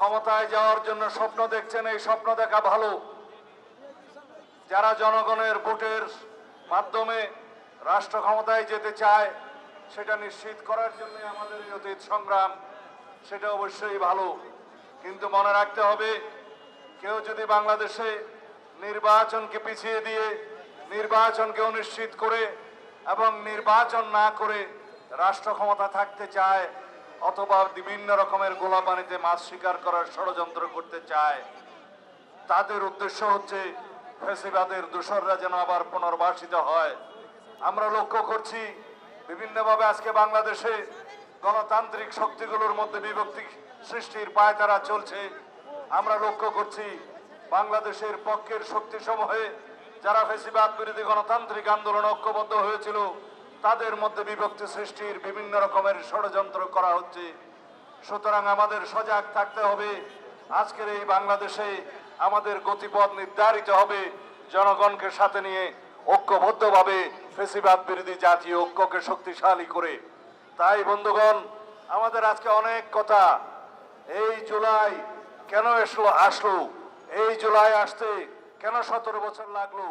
ক্ষমতায় যাওয়ার জন্য স্বপ্ন দেখছেন, এই স্বপ্ন দেখা ভালো। যারা জনগণের ভোটের মাধ্যমে রাষ্ট্র ক্ষমতায় যেতে চায় সেটা নিশ্চিত করার জন্য আমাদের এই অতীত সংগ্রাম, সেটা অবশ্যই ভালো। কিন্তু মনে রাখতে হবে, কেউ যদি বাংলাদেশে নির্বাচনকে পিছিয়ে দিয়ে নির্বাচনকে অনিশ্চিত করে এবং নির্বাচন না করে রাষ্ট্র ক্ষমতা থাকতে চায় অথবা বিভিন্ন রকমের গোলাপানিতে মাছ শিকার করার ষড়যন্ত্র করতে চায়, তাদের উদ্দেশ্য হচ্ছে ফ্যাসিবাদের দোসররা যেন আবার পুনর্বাসিত হয়। আমরা লক্ষ্য করছি বিভিন্নভাবে আজকে বাংলাদেশে গণতান্ত্রিক শক্তিগুলোর মধ্যে বিভক্তি সৃষ্টির পায়তারা চলছে। আমরা লক্ষ্য করছি বাংলাদেশের পক্ষের শক্তিসমূহে যারা ফ্যাসিবাদ বিরোধী গণতান্ত্রিক আন্দোলন ঐক্যবদ্ধ হয়েছিল তাদের মধ্যে বিভক্তি সৃষ্টির বিভিন্ন রকমের ষড়যন্ত্র করা হচ্ছে। সুতরাং আমাদের সজাগ থাকতে হবে। আজকের এই বাংলাদেশে আমাদের গতিপথ নির্ধারিত হবে জনগণকে সাথে নিয়ে ঐক্যবদ্ধভাবে ফ্যাসিবাদ বিরোধী জাতীয় ঐক্যকে শক্তিশালী করে। তাই বন্ধুগণ, আমাদের আজকে অনেক কথা। এই জুলাই কেন আসলো, এই জুলাই আসতে কেন 17 বছর লাগলো,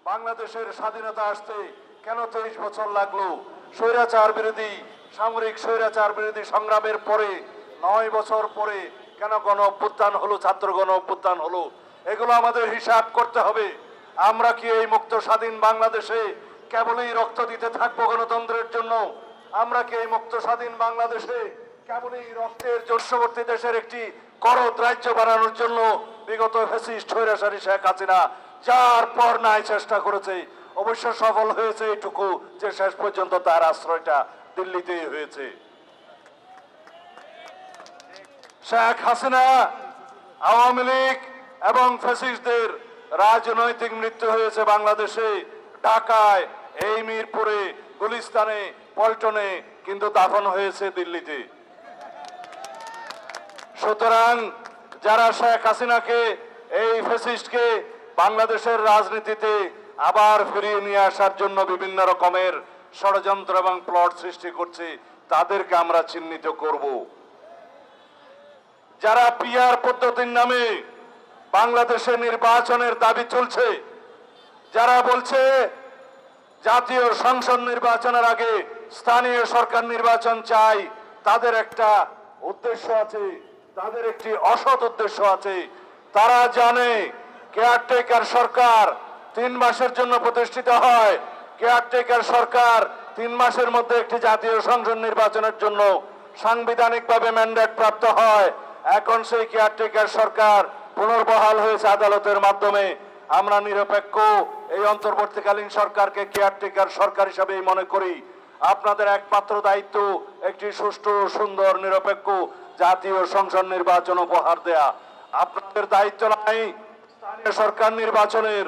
বাংলাদেশের স্বাধীনতা আসতে কেন 23 বছর লাগলো, স্বৈরাচার বিরোধী সামরিক স্বৈরাচার বিরোধী সংগ্রামের পরে 9 বছর পরে কেন গণ অভ্যুত্থান হলো, ছাত্র গণ অভ্যুত্থান হলো, এগুলো আমাদের হিসাব করতে হবে। আমরা কি এই মুক্ত স্বাধীন বাংলাদেশে কেবলই রক্ত দিতে থাকবো গণতন্ত্রের জন্য? আমরা কি এই মুক্ত স্বাধীন বাংলাদেশে কেবলই রক্তের জোরসবর্তী দেশের একটি করদ রাজ্য বানানোর জন্য বিগত ফ্যাসিস্ট স্বৈরাচারী শেখ হাসিনা যার পর নাই চেষ্টা করেছে, অবশ্য সফল হয়েছে এইটুকু যে শেষ পর্যন্ত তার আশ্রয়টা দিল্লিতেই হয়েছে। শেখ হাসিনা, আওয়ামী লীগ এবং ফ্যাসিস্টদের রাজনৈতিক মৃত্যু হয়েছে বাংলাদেশে, ঢাকায়, এই মিরপুরে, গুলিস্তানে, পল্টনে, কিন্তু দাফন হয়েছে দিল্লিতে। সুতরাং যারা শেখ হাসিনাকে, এই ফ্যাসিস্টকে বাংলাদেশের রাজনীতিতে আবার ফিরিয়ে নিয়ে আসার জন্য বিভিন্ন রকমের ষড়যন্ত্র এবং প্লট সৃষ্টি করছে, তাদেরকে আমরা চিহ্নিত করব। যারা পিআর পদ্ধতির নামে বাংলাদেশে নির্বাচনের দাবি চলছে, যারা বলছে জাতীয় সংসদ নির্বাচনের আগে স্থানীয় সরকার নির্বাচন চাই, তাদের একটা উদ্দেশ্য আছে, তাদের একটি অসৎ উদ্দেশ্য আছে। তারা জানে কেয়ারটেকার সরকার 3 মাসের জন্য প্রতিষ্ঠিত হয়। কেয়ারটেকার সরকার 3 মাসের মধ্যে একটি জাতীয় সংসদ নির্বাচনের জন্য সাংবিধানিকভাবে ম্যান্ডেট প্রাপ্ত হয়। এখন সেই কেয়ারটেকার সরকার পুনর্বহাল হয়েছে আদালতের মাধ্যমে। আমরা নিরপেক্ষ এই অন্তর্বর্তীকালীন সরকারকে কেয়ারটেকার সরকার হিসাবেই মনে করি। আপনাদের একমাত্র দায়িত্ব একটি সুষ্ঠু, সুন্দর, নিরপেক্ষ জাতীয় সংসদ নির্বাচন উপহার দেয়া। আপনাদের দায়িত্ব নাই স্থানীয় সরকার নির্বাচনের।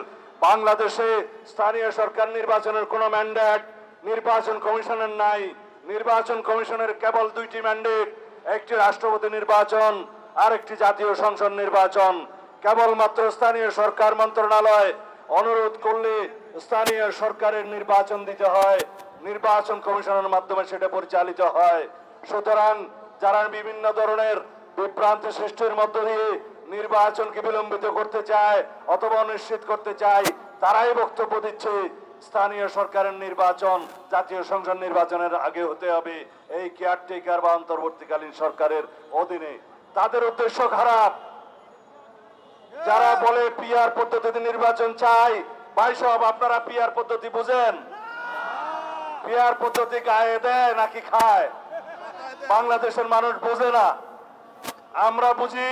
বাংলাদেশে স্থানীয় সরকার নির্বাচনের কোনো ম্যান্ডেট নির্বাচন কমিশনের নাই। নির্বাচন কমিশনের কেবল 2টি ম্যান্ডেট, একটি রাষ্ট্রপতি নির্বাচন আর একটি জাতীয় সংসদ নির্বাচন। কেবলমাত্র স্থানীয় সরকার মন্ত্রণালয় অনুরোধ করলে স্থানীয় সরকারের নির্বাচন দিতে হয়, নির্বাচন কমিশনের মাধ্যমে সেটা পরিচালিত হয়। সুতরাং যারা বিভিন্ন ধরনের বিভ্রান্তি সৃষ্টির মধ্য দিয়ে নির্বাচনকে বিলম্বিত করতে চায় অথবা অনিশ্চিত করতে চায়, তারাই বক্তব্য দিচ্ছে স্থানীয় সরকারের নির্বাচন জাতীয় সংসদ নির্বাচনের আগে হতে হবে এই কেয়ারটেকার বা অন্তর্বর্তীকালীন সরকারের অধীনে। তাদের উদ্দেশ্য খারাপ। যারা বলে পিআর পদ্ধতিতে নির্বাচন চাই, ভাই সব আপনারা পিআর পদ্ধতি বুঝেন? পিআর পদ্ধতি গায়ে দেয় নাকি খায়? বাংলাদেশের মানুষ বোঝে না। আমরা বুঝি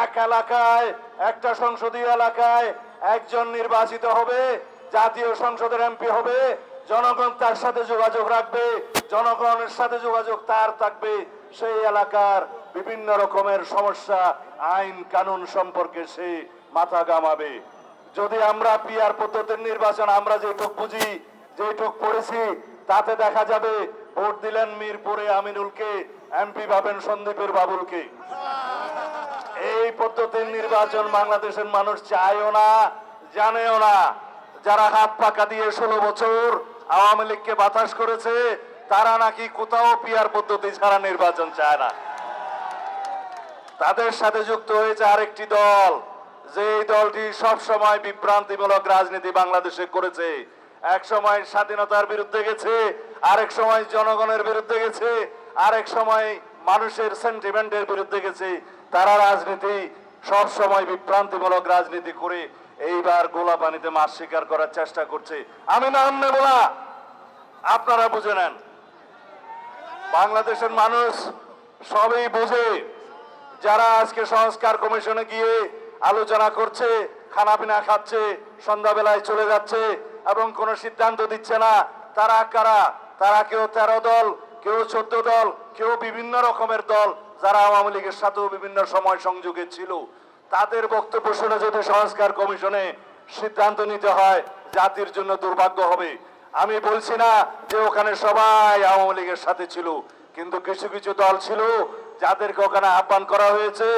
এক এলাকায়, একটা সংসদীয় এলাকায় একজন নির্বাচিত হবে, জাতীয় সংসদের এমপি হবে, জনগণ তার সাথে যোগাযোগ রাখবে, জনগণের সাথে যোগাযোগ তার থাকবে, সেই এলাকার বিভিন্ন রকমের সমস্যা, আইন কানুন সম্পর্কে সে মাথা ঘামাবে। যদি আমরা পিআর পদ্ধতির নির্বাচন আমরা যেটুক বুঝি, যেটুক পড়েছি, তাতে দেখা যাবে ভোট দিলেন মিরপুরে আমিনুলকে, এমপি পাবেন সন্দীপের বাবুলকে। এই পদ্ধতির নির্বাচন বাংলাদেশের মানুষ চায়ও না, জানেও না। যারা হাত পাকা দিয়ে 16 বছর আওয়ামী লীগকে বাতাস করেছে, তারা নাকি কোথাও পিআর পদ্ধতি ছাড়া নির্বাচন চায় না। তাদের সাথে যুক্ত হয়েছে আরেকটি দল, যে এই দলটি সব সময় বিভ্রান্তিমূলক রাজনীতি বাংলাদেশে করেছে। এক সময় স্বাধীনতার বিরুদ্ধে গেছে, আরেক সময় জনগণের বিরুদ্ধে গেছে, আরেক সময় মানুষের সেন্টিমেন্টের বিরুদ্ধে গেছে। তারা রাজনীতি সব সময় বিভ্রান্তিমূলক রাজনীতি করে এইবার গোলা পানিতে মাছ শিকার করার চেষ্টা করছে। আমি নাম নেব না, আপনারা বুঝে নেন। বাংলাদেশের মানুষ সবই বোঝে। যারা আজকে সংস্কার কমিশনে গিয়ে আলোচনা করছে, খানাপিনা খাচ্ছে, সন্ধ্যাবেলায় চলে যাচ্ছে এবং কোনো সিদ্ধান্ত দিচ্ছে না, তারা কারা? তারা কেউ 13 দল, কেউ 14 দল, কেউ বিভিন্ন রকমের দল, যারা আওয়ামী লীগের সাথেও বিভিন্ন সময় সংযোগে ছিল। তাদের বক্তব্য শুনে যদি সংস্কার কমিশনে সিদ্ধান্ত নিতে হয়, জাতির জন্য দুর্ভাগ্য হবে। আমি বলছি না যে ওখানে সবাই আওয়ামী লীগের সাথে ছিল, কিন্তু কিছু কিছু দল ছিল যাদেরকে ওখানে আহ্বান করা হয়েছে।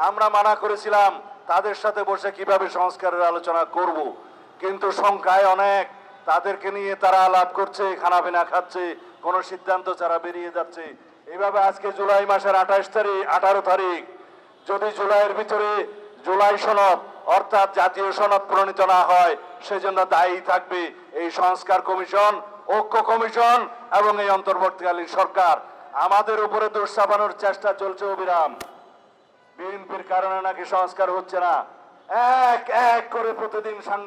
আমরা মানা করেছিলাম তাদের সাথে বসে কিভাবে সংস্কারের আলোচনা করব, কিন্তু সংখ্যায় অনেক। তাদেরকে নিয়ে তারা আলাপ করছে, খানাপিনা খাচ্ছে, কোনো সিদ্ধান্ত ছাড়া বেরিয়ে যাচ্ছে। এইভাবে আজকে জুলাই মাসের 28 তারিখ 18 তারিখ যদি জুলাইয়ের ভিতরে জুলাই সনদ অর্থাৎ জাতীয় সনদ প্রণীত না হয়, সেজন্য দায়ী থাকবে এই সংস্কার কমিশন, ঐক্য কমিশন এবং এই অন্তর্বর্তীকালীন সরকার। আমাদের উপরে দোষ চাপানোর চেষ্টা চলছে অবিরাম। বিএনপির কারণে নাকি সংস্কার হচ্ছে না, এক এক করে প্রতিদিন সাংবাদিক